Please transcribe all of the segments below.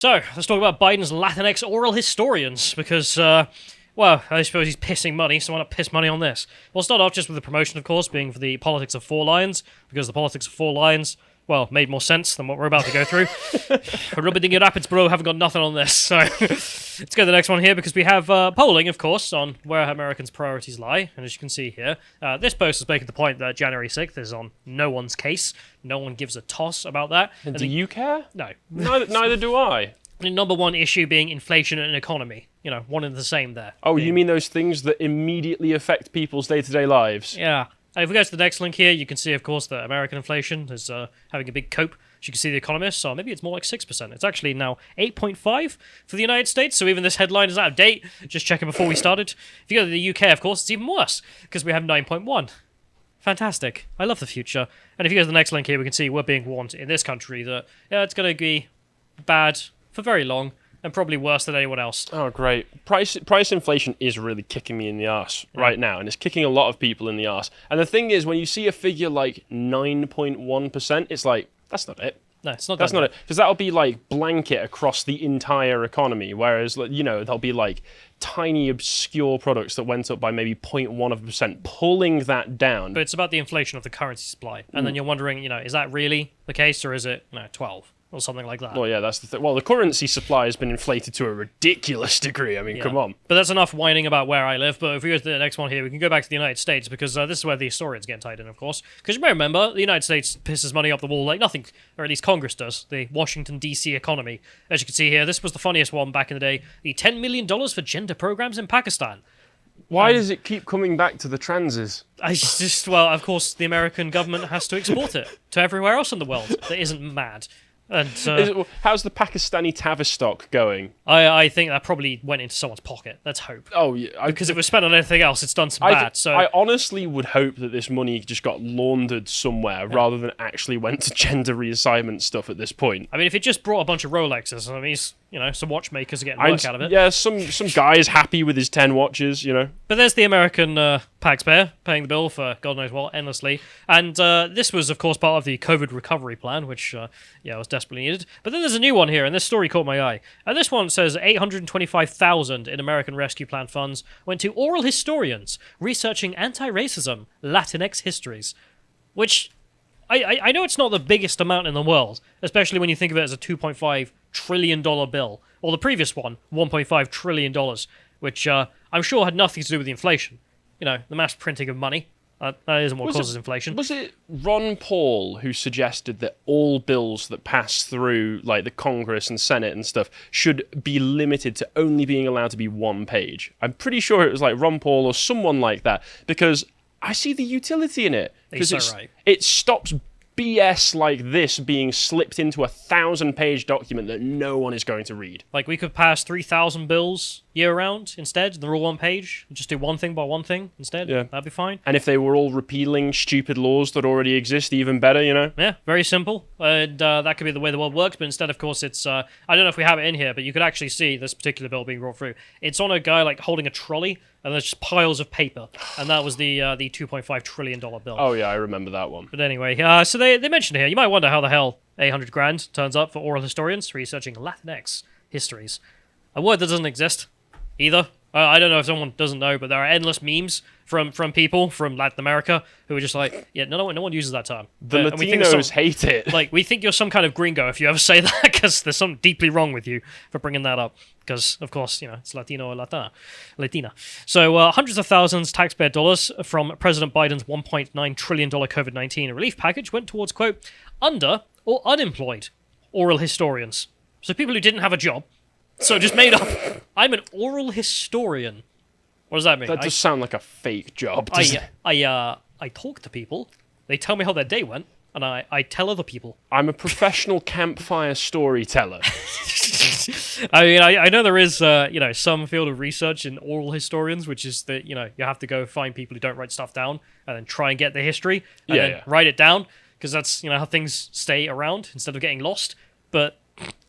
So, let's talk about Biden's Latinx oral historians, because, well, I suppose he's pissing money, so why not piss money on this? We'll start off just with the promotion, of course, being for the politics of 4 lions, because the politics of 4 lions, well, made more sense than what we're about to go through. Rubberdingy Rapids, bro, haven't got nothing on this, so let's go to the next one here, because we have polling, of course, on where Americans' priorities lie, and as you can see here, this post is making the point that January 6th is on no one's case. No one gives a toss about that. And do you care? No. Neither do I. The number one issue being inflation and economy. You know, one and the same there. Oh, you mean those things that immediately affect people's day-to-day lives? Yeah. And if we go to the next link here, you can see, of course, that American inflation is having a big cope. As you can see, The Economist, so maybe it's more like 6%. It's actually now 8.5 for the United States, so even this headline is out of date. Just checking before we started. If you go to the UK, of course, it's even worse, because we have 9.1. Fantastic. I love the future. And if you go to the next link here, we can see we're being warned in this country that it's going to be bad for very long, and probably worse than anyone else. Oh, great. Price inflation is really kicking me in the arse right now, and it's kicking a lot of people in the arse. And the thing is, when you see a figure like 9.1%, it's like, that's not it. No, it's not. That's not it. Because that'll be like blanket across the entire economy, whereas, you know, there'll be like tiny obscure products that went up by maybe 0.1%, pulling that down. But it's about the inflation of the currency supply. And then you're wondering, you know, is that really the case, or is it 12? Or something like that. Well, yeah, that's the thing. Well, the currency supply has been inflated to a ridiculous degree. I mean, come on. But that's enough whining about where I live. But if we go to the next one here, we can go back to the United States, because this is where the historians get tied in, of course. Because you may remember, the United States pisses money up the wall like nothing, or at least Congress does, the Washington, D.C. economy. As you can see here, this was the funniest one back in the day, the $10 million for gender programs in Pakistan. Why does it keep coming back to the transes? Well, of course, the American government has to export it to everywhere else in the world that isn't mad. And how's the Pakistani Tavistock going? I think that probably went into someone's pocket. Let's hope. Oh, yeah. Because if it was spent on anything else, it's done some bad. So I honestly would hope that this money just got laundered somewhere rather than actually went to gender reassignment stuff at this point. I mean, if it just brought a bunch of Rolexes, I mean, some watchmakers are getting work out of it. Yeah, some guy is happy with his 10 watches, you know. But there's the American taxpayer paying the bill for God knows what, endlessly. And this was, of course, part of the COVID recovery plan, which, was desperately needed. But then there's a new one here, and this story caught my eye. And this one says $825,000 in American Rescue Plan funds went to oral historians researching anti-racism Latinx histories. Which, I know it's not the biggest amount in the world, especially when you think of it as a $2.5 trillion bill. Or the previous one, $1.5 trillion, which I'm sure had nothing to do with the inflation. You know, the mass printing of money. That isn't what causes inflation. Was it Ron Paul who suggested that all bills that pass through, like the Congress and Senate and stuff, should be limited to only being allowed to be 1 page? I'm pretty sure it was like Ron Paul or someone like that, because I see the utility in it. Because right. It stops BS like this being slipped into a 1,000-page document that no one is going to read. Like, we could pass 3,000 bills year-round instead. They're all 1 page. Just do one thing by one thing instead. Yeah. That'd be fine. And if they were all repealing stupid laws that already exist, even better, you know? Yeah, very simple. And that could be the way the world works. But instead, of course, it's... I don't know if we have it in here, but you could actually see this particular bill being brought through. It's on a guy, like, holding a trolley, and there's just piles of paper. And that was the $2.5 trillion bill. Oh, yeah, I remember that one. But anyway, so they mentioned here, you might wonder how the hell 800 grand turns up for oral historians researching Latinx histories. A word that doesn't exist, either. I don't know if someone doesn't know, but there are endless memes from people from Latin America who are just like, yeah, no one uses that term. The Latinos hate it. Like, we think you're some kind of gringo if you ever say that, because there's something deeply wrong with you for bringing that up. Because, of course, it's Latino or Latina. So, hundreds of thousands taxpayer dollars from President Biden's $1.9 trillion COVID-19 relief package went towards, quote, under or unemployed oral historians. So people who didn't have a job. So just made up, I'm an oral historian. What does that mean? That does sound like a fake job, doesn't it? I talk to people, they tell me how their day went, and I tell other people. I'm a professional campfire storyteller. I mean, I know there is, some field of research in oral historians, which is that, you have to go find people who don't write stuff down, and then try and get the history, and then write it down, because that's, how things stay around instead of getting lost. But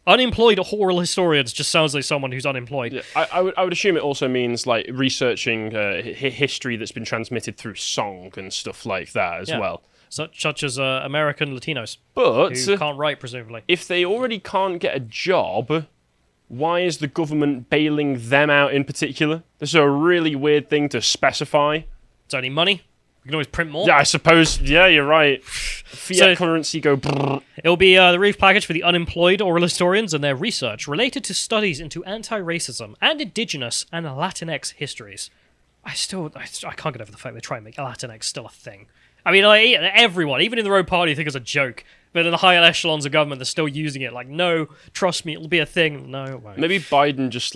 unemployed oral historians just sounds like someone who's unemployed. Yeah, I would assume it also means like researching history that's been transmitted through song and stuff like that as well. Such as American Latinos, but who can't write, presumably. If they already can't get a job, Why is the government bailing them out in particular? This is a really weird thing to specify. It's only money. You can always print more. Yeah, I suppose. Yeah, you're right. Fiat currency go brrr. It'll be the relief package for the unemployed oral historians and their research related to studies into anti-racism and indigenous and Latinx histories. I can't get over the fact they try and make Latinx still a thing. I mean, like, everyone, even in their own party, think it's a joke. But in the higher echelons of government, they're still using it. Like, no, trust me, it'll be a thing. No, it won't. Maybe Biden just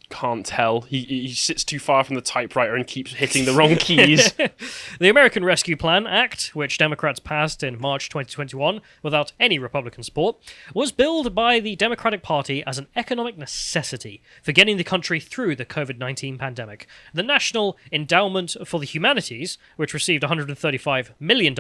can't tell. He sits too far from the typewriter and keeps hitting the wrong keys. The American Rescue Plan Act, which Democrats passed in March 2021 without any Republican support, was billed by the Democratic Party as an economic necessity for getting the country through the COVID-19 pandemic. The National Endowment for the Humanities, which received $135 million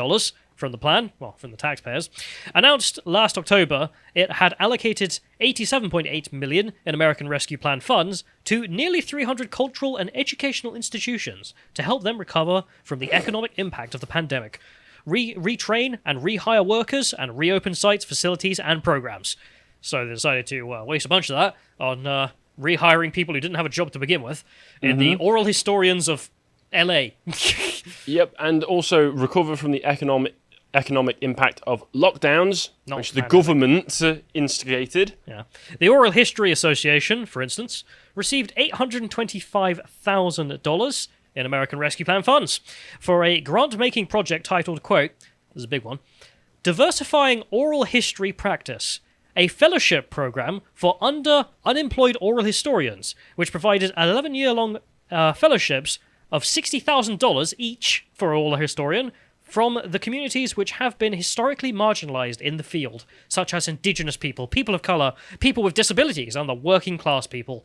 from the plan, well, from the taxpayers, announced last October it had allocated $87.8 million in American Rescue Plan funds to nearly 300 cultural and educational institutions to help them recover from the economic impact of the pandemic, retrain and rehire workers, and reopen sites, facilities, and programs. So they decided to waste a bunch of that on rehiring people who didn't have a job to begin with in the oral historians of LA. Yep, and also recover from the economic impact of lockdowns, which the government instigated. Yeah. The Oral History Association, for instance, received $825,000 in American Rescue Plan funds for a grant-making project titled, quote, this is a big one, Diversifying Oral History Practice, a fellowship program for unemployed oral historians, which provided 11-year-long fellowships of $60,000 each for an oral historian from the communities which have been historically marginalized in the field, such as indigenous people, people of color, people with disabilities, and the working class people.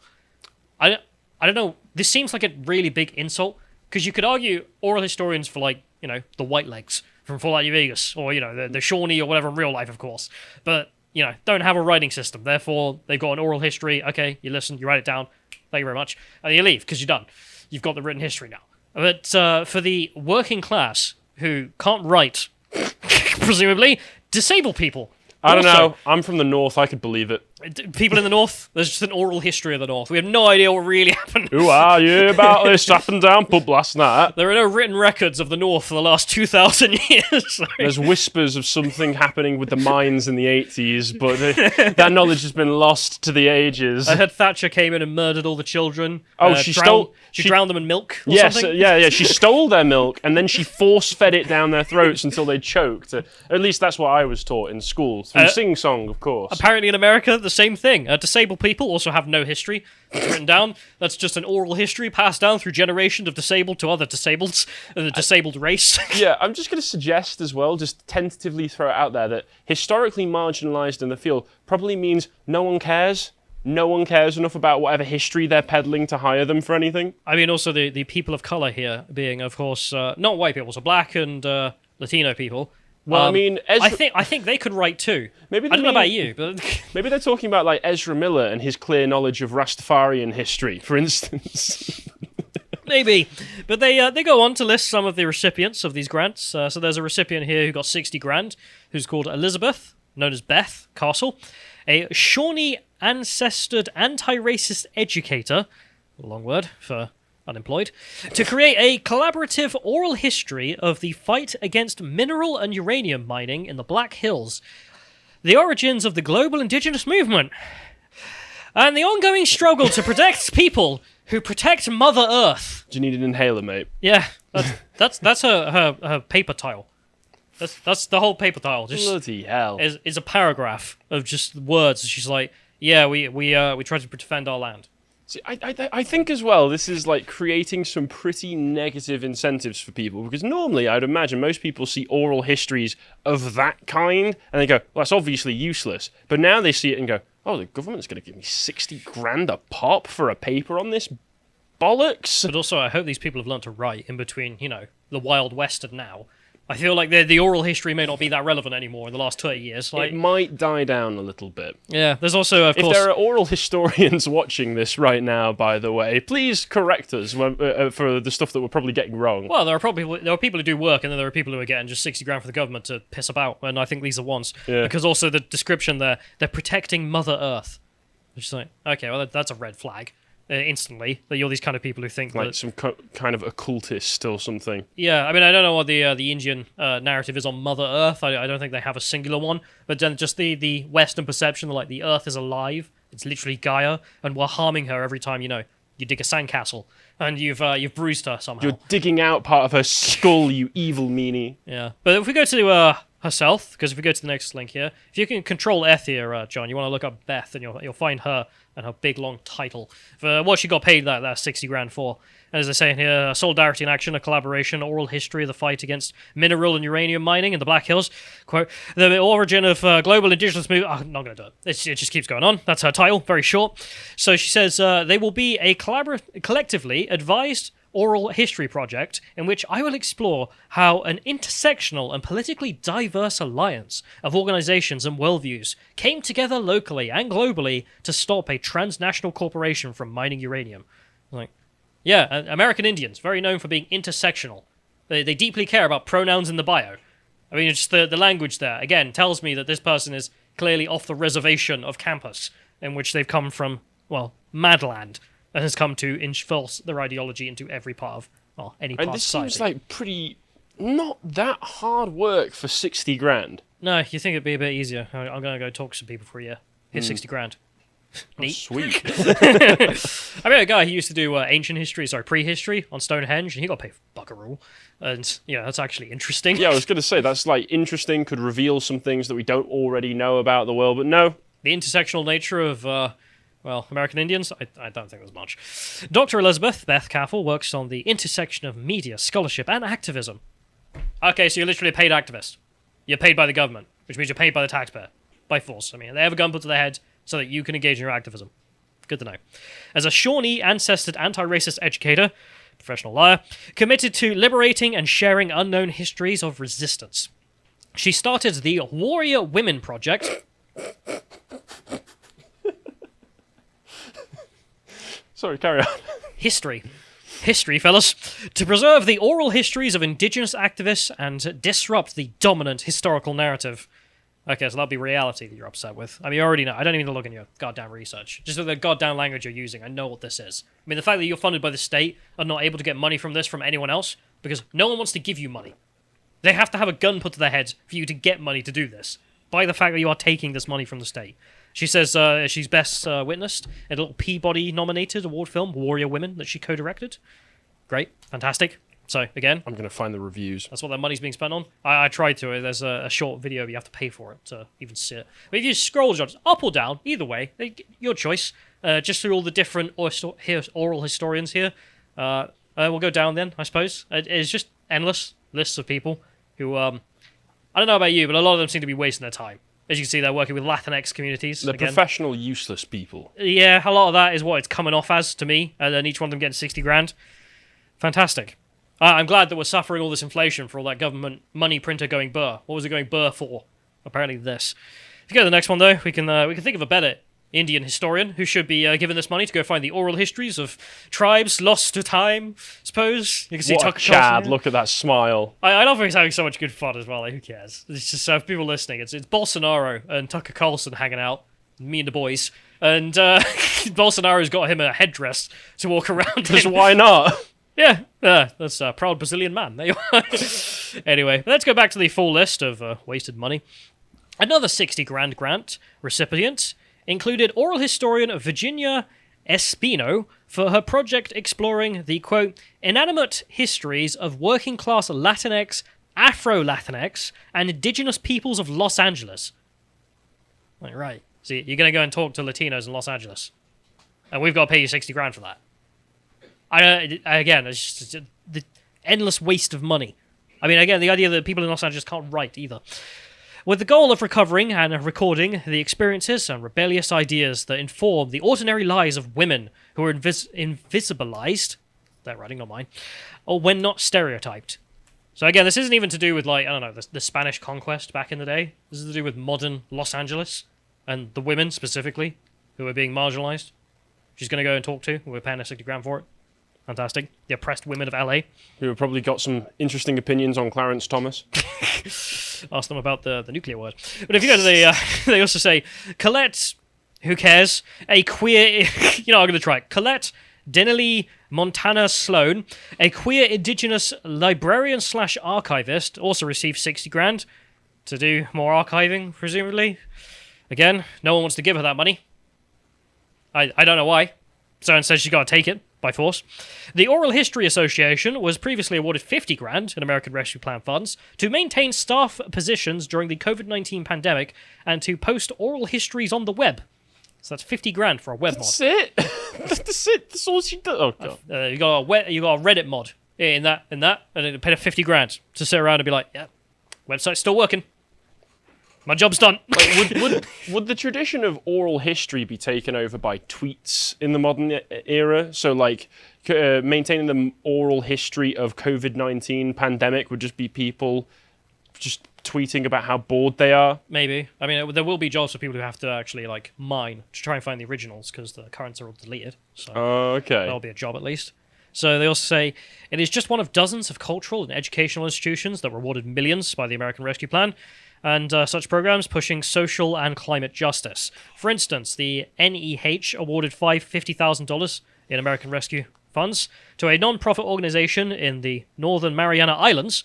I don't know, this seems like a really big insult, because you could argue oral historians for, like, you know, the white legs from Fallout New Vegas, or, you know, the Shawnee or whatever in real life, of course, but, you know, don't have a writing system, therefore they've got an oral history, okay, you listen, you write it down, thank you very much, and you leave, because you're done. You've got the written history now. But for the working class, who can't write, presumably, disabled people. I don't know. I'm from the north. I could believe it. People in the north, there's just an oral history of the north. We have no idea what really happened. Who are you about this up and down pub last night? There are no written records of the north for the last 2,000 years. There's whispers of something happening with the mines in the 80s, but that knowledge has been lost to the ages. I heard Thatcher came in and murdered all the children. Oh, she drowned them in milk or something? Yeah. She stole their milk, and then she force-fed it down their throats until they choked. At least that's what I was taught in school, through sing-song, of course. Apparently in America, the same thing. Disabled people also have no history. It's written down. That's just an oral history passed down through generations of disabled to other disableds, the disabled race. Yeah, I'm just going to suggest as well, just tentatively throw it out there, that historically marginalised in the field probably means no one cares. No one cares enough about whatever history they're peddling to hire them for anything. I mean, also the people of colour here being, of course, not white people, so black and Latino people. Well, I mean, I think they could write too. I don't know about you, but maybe they're talking about like Ezra Miller and his clear knowledge of Rastafarian history, for instance. Maybe, but they go on to list some of the recipients of these grants. So there's a recipient here who got 60 grand, who's called Elizabeth, known as Beth Castle, a Shawnee ancestored anti-racist educator, a long word for unemployed, to create a collaborative oral history of the fight against mineral and uranium mining in the Black Hills, the origins of the global indigenous movement, and the ongoing struggle to protect people who protect Mother Earth. Do you need an inhaler, mate? Yeah, that's her paper tile. That's the whole paper tile. Just bloody hell. Is a paragraph of just words. She's like, yeah, we try to defend our land. See, I think as well, this is like creating some pretty negative incentives for people, because normally I'd imagine most people see oral histories of that kind and they go, well, that's obviously useless. But now they see it and go, oh, the government's going to give me 60 grand a pop for a paper on this bollocks. But also, I hope these people have learned to write in between, you know, the Wild West and now. I feel like the oral history may not be that relevant anymore in the last 30 years. Like, it might die down a little bit. Yeah, there's also, of course... If there are oral historians watching this right now, by the way, please correct us for the stuff that we're probably getting wrong. Well, there are people who do work, and then there are people who are getting just 60 grand for the government to piss about, and I think these are ones. Yeah. Because also the description there, they're protecting Mother Earth. It's just like, okay, well, that's a red flag instantly, that you're these kind of people who think Like that... some kind of occultist or something. Yeah, I mean, I don't know what the Indian narrative is on Mother Earth. I don't think they have a singular one, but then just the Western perception that, like, the Earth is alive, it's literally Gaia, and we're harming her every time, you dig a sandcastle, and you've bruised her somehow. You're digging out part of her skull, you evil meanie. Yeah, but if we go to herself, because if we go to the next link here, if you can control F here, John, you want to look up Beth, and you'll find her and her big long title for what she got paid that 60 grand for. And as they say in here, solidarity in action, a collaboration, oral history of the fight against mineral and uranium mining in the Black Hills. Quote, the origin of global indigenous movement. I'm not going to do it. It just keeps going on. That's her title, very short. So she says, they will be a collectively advised oral history project in which I will explore how an intersectional and politically diverse alliance of organizations and worldviews came together locally and globally to stop a transnational corporation from mining uranium. Like, yeah, American Indians, very known for being intersectional. They deeply care about pronouns in the bio. I mean, just the language there, again, tells me that this person is clearly off the reservation of campus, in which they've come from, well, Madland, and has come to enforce their ideology into every part of, well, any part of society. This seems like pretty... not that hard work for 60 grand. No, you think it'd be a bit easier. I'm going to go talk to some people for a year. Here's 60 grand. Neat. Oh, sweet. I mean, a guy who used to do prehistory on Stonehenge, and he got paid for buckaroo. And, that's actually interesting. Yeah, I was going to say, that's, like, interesting, could reveal some things that we don't already know about the world, but no. The intersectional nature of... American Indians, I don't think there's much. Dr. Elizabeth Beth Caffel works on the intersection of media, scholarship, and activism. Okay, so you're literally a paid activist. You're paid by the government, which means you're paid by the taxpayer. By force. I mean, they have a gun put to their head so that you can engage in your activism. Good to know. As a Shawnee ancestored anti-racist educator, professional liar, committed to liberating and sharing unknown histories of resistance. She started the Warrior Women Project... Sorry, carry on. History, fellas. To preserve the oral histories of indigenous activists and disrupt the dominant historical narrative. Okay, so that'll be reality that you're upset with. I mean, you already know. I don't even need to look in your goddamn research. Just with the goddamn language you're using, I know what this is. I mean, the fact that you're funded by the state and not able to get money from this from anyone else, because no one wants to give you money. They have to have a gun put to their head for you to get money to do this, by the fact that you are taking this money from the state. She says she's best witnessed in a little Peabody-nominated award film, Warrior Women, that she co-directed. Great. Fantastic. So, again... I'm going to find the reviews. That's what that money's being spent on. I tried to. There's a short video, but you have to pay for it to even see it. But if you scroll, John, up or down, either way, your choice. Just through all the different oral historians here. We'll go down then, I suppose. It's just endless lists of people who... I don't know about you, but a lot of them seem to be wasting their time. As you can see, they're working with Latinx communities. The professional, useless people. Yeah, a lot of that is what it's coming off as to me, and then each one of them getting 60 grand. Fantastic. I'm glad that we're suffering all this inflation for all that government money printer going burr. What was it going burr for? Apparently this. If you go to the next one, though, we can think of a better Indian historian who should be given this money to go find the oral histories of tribes lost to time, suppose. You can see what Tucker a Chad, Carlson. Look at that smile. I love he's having so much good fun as well. Like, who cares? It's just people listening. It's Bolsonaro and Tucker Carlson hanging out, me and the boys. And Bolsonaro's got him a headdress to walk around Because in. why not? Yeah, that's a proud Brazilian man. There you are. Anyway, let's go back to the full list of wasted money. Another 60 grand grant recipient included oral historian Virginia Espino for her project exploring the, quote, inanimate histories of working-class Latinx, Afro-Latinx, and indigenous peoples of Los Angeles. Right. So you're going to go and talk to Latinos in Los Angeles. And we've got to pay you 60 grand for that. Again, it's just the endless waste of money. I mean, again, the idea that people in Los Angeles can't write either. With the goal of recovering and recording the experiences and rebellious ideas that inform the ordinary lives of women who are invisibilized, they're writing, not mine, or when not stereotyped. So again, this isn't even to do with, like, I don't know, the Spanish conquest back in the day. This is to do with modern Los Angeles and the women specifically who are being marginalized. She's going to go and talk to. We're paying her 60 grand for it. Fantastic. The oppressed women of LA. Who have probably got some interesting opinions on Clarence Thomas. Ask them about the nuclear word. But if you go to the... they also say, Colette Who cares? A queer... I'm going to try it. Colette Denily Montana Sloan, a queer indigenous librarian/archivist, also received 60 grand to do more archiving, presumably. Again, no one wants to give her that money. I don't know why. Someone says she's got to take it by force. The Oral History Association was previously awarded 50 grand in American Rescue Plan funds to maintain staff positions during the COVID-19 pandemic and to post oral histories on the web. So that's 50 grand for a web mod. That's it. That's it. That's all she does. Oh god. You got a Reddit mod in that, and it paid her 50 grand to sit around and be like, yeah, website's still working. My job's done. Would the tradition of oral history be taken over by tweets in the modern era? So, maintaining the oral history of COVID-19 pandemic would just be people just tweeting about how bored they are? Maybe. I mean, there will be jobs for people who have to actually, mine to try and find the originals because the currents are all deleted. So okay. That'll be a job at least. So they also say, it is just one of dozens of cultural and educational institutions that were awarded millions by the American Rescue Plan, and such programs pushing social and climate justice. For instance, the NEH awarded $50,000 in American Rescue funds to a non-profit organization in the Northern Mariana Islands,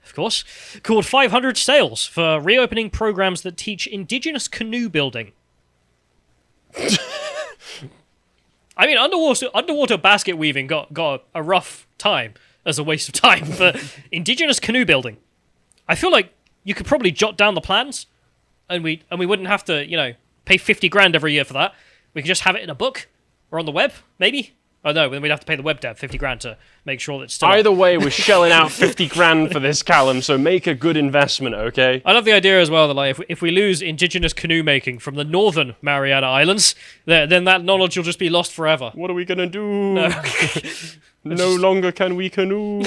of course, called 500 Sails for reopening programs that teach indigenous canoe building. I mean, underwater basket weaving got a rough time as a waste of time, but indigenous canoe building, I feel like you could probably jot down the plans, and we wouldn't have to, pay 50 grand every year for that. We could just have it in a book or on the web, maybe. Oh no, then we'd have to pay the web dev 50 grand to make sure that it's still. Either way, we're shelling out 50 grand for this, Callum. So make a good investment, okay? I love the idea as well that if we lose indigenous canoe making from the Northern Mariana Islands, then that knowledge will just be lost forever. What are we gonna do? No longer can we canoe.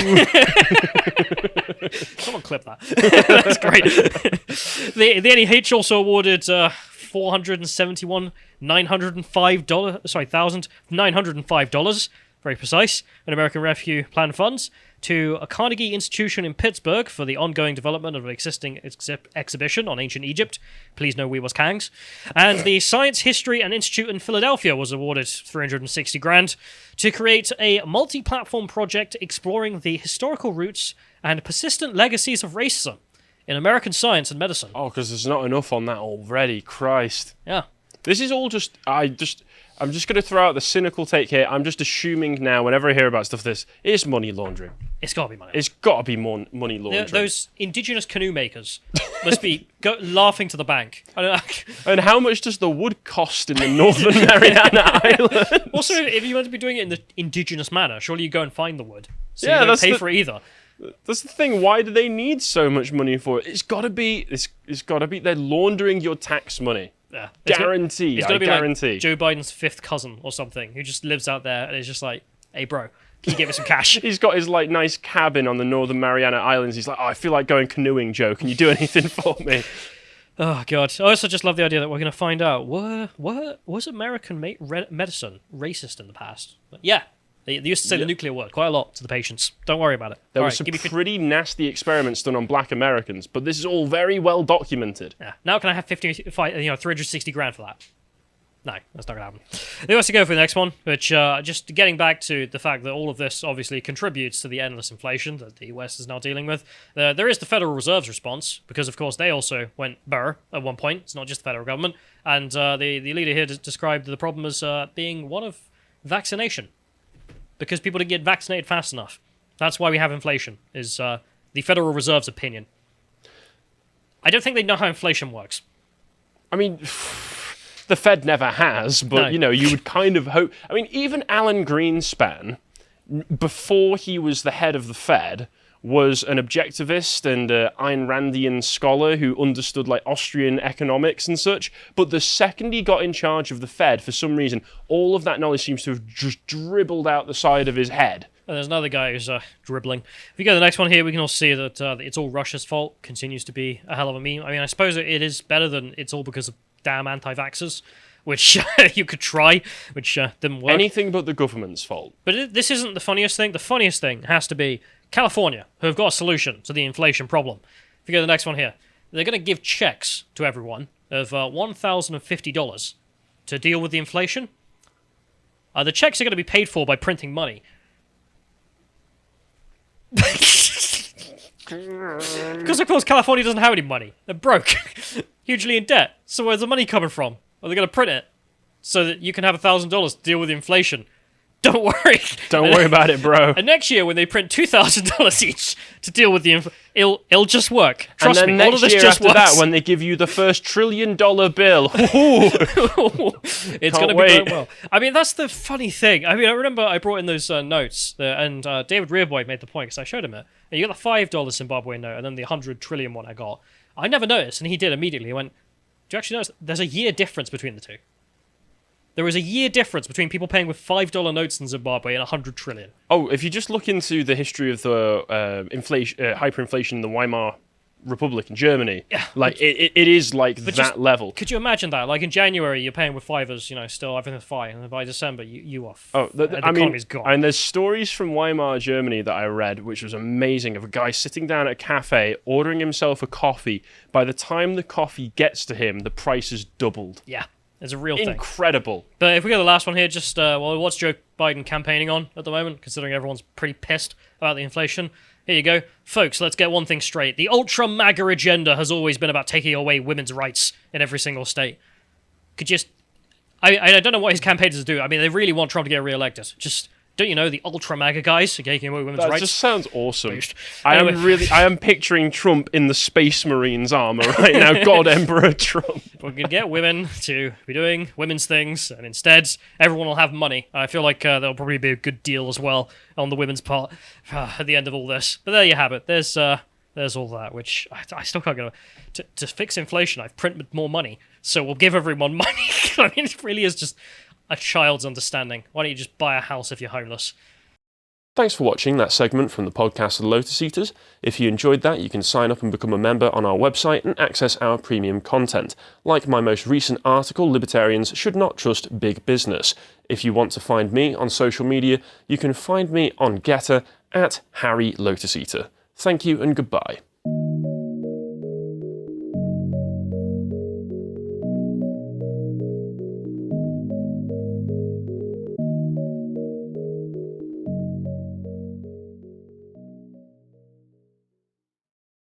Someone clip that. That's great. The NEH also awarded $905, very precise, in American Rescue Plan funds to a Carnegie Institution in Pittsburgh for the ongoing development of an existing exhibition on ancient Egypt. Please know we was Kangs. And the Science, History and Institute in Philadelphia was awarded 360 grand to create a multi-platform project exploring the historical roots and persistent legacies of racism in American science and medicine. Oh, because there's not enough on that already. Christ. Yeah. This is all just... I'm just going to throw out the cynical take here. I'm just assuming now, whenever I hear about stuff this, it's money laundering. It's got to be money. It's got to be more money laundering. Those indigenous canoe makers must be laughing to the bank. And how much does the wood cost in the Northern Mariana Islands? Also, if you want to be doing it in the indigenous manner, surely you go and find the wood. So yeah, you don't pay for it either. That's the thing. Why do they need so much money for it? It's got to be. It's got to be. They're laundering your tax money. Yeah, Guarantee. It's got to be guarantee. like Joe Biden's fifth cousin or something who just lives out there and is just like, "Hey, bro, can you give me some cash?" He's got his nice cabin on the Northern Mariana Islands. He's like, "Oh, I feel like going canoeing, Joe. Can you do anything for me?" Oh god! I also just love the idea that we're going to find out was American medicine racist in the past? But yeah. They used to say the nuclear word quite a lot to the patients. Don't worry about it. There were some pretty nasty experiments done on black Americans, but this is all very well documented. Yeah. Now can I have 360 grand for that? No, that's not going to happen. They also go for the next one, which just getting back to the fact that all of this obviously contributes to the endless inflation that the US is now dealing with. There is the Federal Reserve's response, because of course they also went burr at one point. It's not just the federal government. And the leader here described the problem as being one of vaccination. Because people didn't get vaccinated fast enough. That's why we have inflation, is the Federal Reserve's opinion. I don't think they know how inflation works. I mean, the Fed never has, but, No. you would kind of hope... I mean, even Alan Greenspan, before he was the head of the Fed, was an objectivist and Ayn Randian scholar who understood Austrian economics and such. But the second he got in charge of the Fed, for some reason, all of that knowledge seems to have just dribbled out the side of his head. And there's another guy who's dribbling. If we go to the next one here, we can all see that it's all Russia's fault. Continues to be a hell of a meme. I mean, I suppose it is better than it's all because of damn anti-vaxxers, which you could try, which didn't work. Anything but the government's fault. But this isn't the funniest thing. The funniest thing has to be California, who have got a solution to the inflation problem. If you go to the next one here, they're going to give checks to everyone of $1,050 to deal with the inflation? The checks are going to be paid for by printing money. Because, of course, California doesn't have any money. They're broke. Hugely in debt. So where's the money coming from? Are they going to print it so that you can have $1,000 to deal with inflation? Don't worry. Don't worry about it, bro. And next year, when they print $2,000 each to deal with the it'll just work. Trust and then me, all next of this year just after works. that, when they give you the first $1 trillion bill, It's going to be going well. I mean, that's the funny thing. I mean, I remember I brought in those notes, and David Rearboy made the point, because I showed him it. And you got the $5 Zimbabwe note, and then the 100 trillion one I got. I never noticed, and he did immediately. He went, do you actually notice there's a year difference between the two? There is a year difference between people paying with $5 notes in Zimbabwe and 100 trillion. Oh, if you just look into the history of the hyperinflation in the Weimar Republic in Germany, like it is like that level. Could you imagine that? Like in January, you're paying with fivers, still everything's fine, and then by December, you are. The economy's gone. And there's stories from Weimar, Germany that I read, which was amazing, of a guy sitting down at a cafe, ordering himself a coffee. By the time the coffee gets to him, the price has doubled. Yeah. It's a real thing. Incredible. But if we go to the last one here, just, what's Joe Biden campaigning on at the moment, considering everyone's pretty pissed about the inflation? Here you go. Folks, let's get one thing straight. The ultra-MAGA agenda has always been about taking away women's rights in every single state. Could you just... I don't know what his campaigners do. I mean, they really want Trump to get re-elected. Just... Don't you know the ultra-MAGA guys are taking away women's rights? That just sounds awesome. Boost. I am picturing Trump in the Space Marines armor right now. God, Emperor Trump. We're going to get women to be doing women's things, and instead, everyone will have money. I feel like there'll probably be a good deal as well on the women's part at the end of all this. But there you have it. There's all that, which I still can't get over. To fix inflation, I've printed more money, so we'll give everyone money. I mean, it really is just a child's understanding. Why don't you just buy a house if you're homeless? Thanks for watching that segment from the podcast The Lotus Eaters. If you enjoyed that, you can sign up and become a member on our website and access our premium content. Like my most recent article, Libertarians Should Not Trust Big Business. If you want to find me on social media, you can find me on Getter at Harry Lotus Eater. Thank you and goodbye.